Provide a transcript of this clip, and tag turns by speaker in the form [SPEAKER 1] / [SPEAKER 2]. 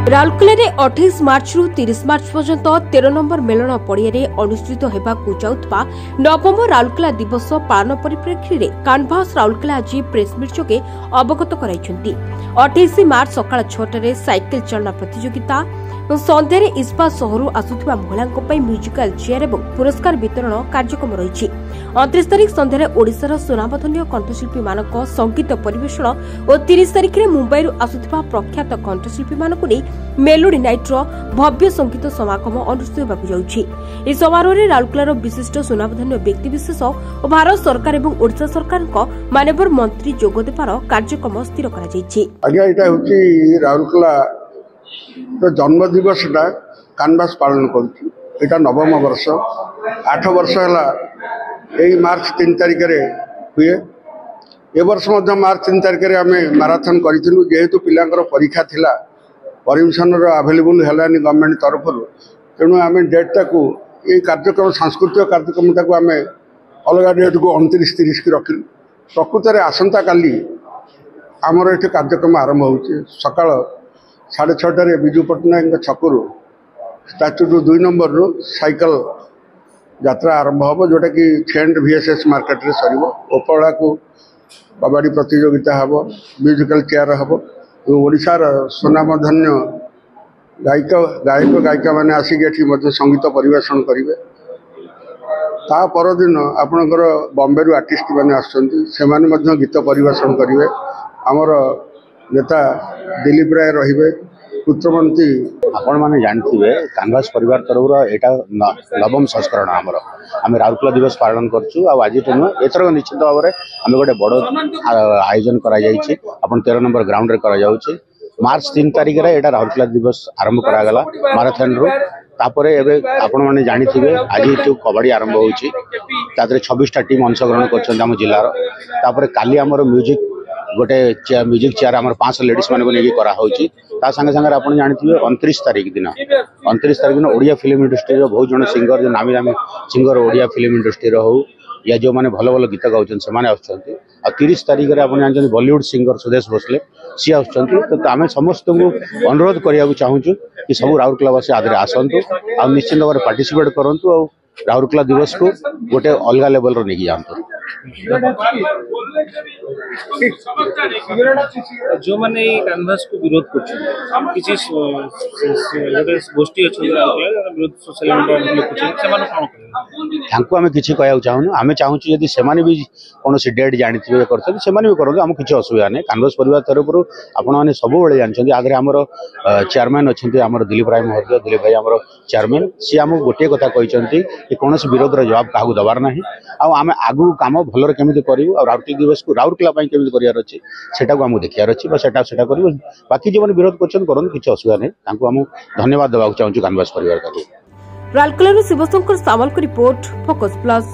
[SPEAKER 1] राउरकेला 28 मार्च रु 30 मार्च पर्यंत 13 number melon पड़िया अनुष्ठित होगाकू जाउतबा नवम राउरकेला दिवस पालन परिप्रेक्षी रे कानभास राउरकेला आज प्रेसमिट जोगे अवगत कराइछन्ती। 28 मार्च सकाळ 6 साइकेल चालना प्रतियोगिता और संध्यार इस्पात सहरु आसुथिबा महिलांक पई म्यूजिकल चेयर और पुरस्कार वितरण कार्यक्रम रही। 29 तारिख संध्यार ओडिशार सुनामधन्य कंठशिल्पी मानक संगीत परिवेषण और 30 तारिख रे मुंबई आसुथिबा प्रख्यात कंठशिल्पी मानक नै मेलोडी नाइट रो भव्य संगीत समागम अनुष्ठित होबाकू जाउछि। ए समारोह रे राउरकेलार विशिष्ट सुनामधन्य व्यक्तिविशेष और भारत सरकार और ओडिशा सरकार माननीय मंत्री जोग देबार कार्यक्रम स्थिर करा जाइछि।
[SPEAKER 2] आज्ञा एटा होछि राउरकेला तो जन्म दिवस कानभास पालन कर नवम वर्ष 8 वर्ष है मार्च 3 तारिख हुए। ए वर्ष मार्च 3 तारिख आम माराथन करूँ जेहेतु पिलांकर परीक्षा थिला परमिशन अवेलेबल है गवर्नमेंट तरफ तेणु आम डेटा को ये कार्यक्रम सांस्कृतिक कार्यक्रम आम अलग डेट को 29-30 की रखिलु। प्रकृत में आसंता काली आमर ये कार्यक्रम आरंभ हो सका 6:30 विजु पट्टनायक छकु स्टाच्यू 2 नंबर रू साइकिल यात्रा आरंभ हम जोटा कि फ्रेंड VSS मार्केट रे सर उपला को कबाड़ी प्रतियोगिता हम म्यूजिकल चेयर हम ओडिशार सुनामधन्य गायक गायिका मैंने आसिक संगीत परिवेषण करेंगे। ता परदिन आपणकर बॉम्बे रू आर्टिस्ट मैंने आसने गीत परिवेषण करेंगे। आमर नेता दिलीप राय रहिबे पुत्रमंत्री
[SPEAKER 3] आपण माने जानथिबे कानभास परिवार तरफ एटा नवम संस्करण आमर आम राउरकेला दिवस पालन करछु। आज एथर निश्चित भाव में आम गोटे बड़ आयोजन करा जायछि। आपण 13 नंबर ग्राउंड रे करा जाउछि। मार्च 3 तारिख रे एटा राउरकेला दिवस आरंभ करागला माराथन रू। तापर एबे आपण माने जानिथिबे आज जो कबड्डी आरंभ होछि तादरे 26टा टीम अंशग्रहण करछन हम जिल्लार। तापर काली हमर म्यूजिक गोटे म्यूजिक चेयर आम 5 लेडीज मान करा संगे संगे आप जानते 29 तारिख दिन 29 तारिख दिन ओडिया फिल्म इंडस्ट्री बहुत जन सिंगर जो नामी नामी सिंगर ओडिया फिल्म इंडस्ट्री हो या जो मैंने भल भल गीत गाँव से 30 तारिख में आप जानते बॉलीवुड सिंगर सुदेश भोसले सी आम समस्त को अनुरोध करने चाहूँ कि सब राउरकेलावासी आदि आसतु आ निश्चित भाव में पार्टिसिपेट करूँ और राउरकेला दिवस को गोटे अलग लेवल रो नहीं जातु।
[SPEAKER 4] जो मैंने कानभास को विरोध कर गोष्ठी
[SPEAKER 3] आम किसी कह चाहूँ आम चाहूँ यदि से भी कौन डेट जानी भी करूँ आम किसी असुविधा नहीं। कानभास परिवार तरफ आपने सब जानते आगे आमर चेयरमैन अच्छा आम दिलीप राय महोदय दिलीप भाई आम चेयरमैन सी आम गोटे कथा कहते कि कौन विरोध जवाब क्या दबार ना आम आगू कम भलर केमी करूँ और राउरकेला दिवस को राउरकेला केमी करार अच्छे से देखार अच्छे कर बाकी जो मैंने विरोध कर किसी असुविधा नहीं आम धन्यवाद देवाक चाहूँ कानभास परिवार।
[SPEAKER 1] राउरकेला शिवशंकर सामल को रिपोर्ट फोकस प्लस।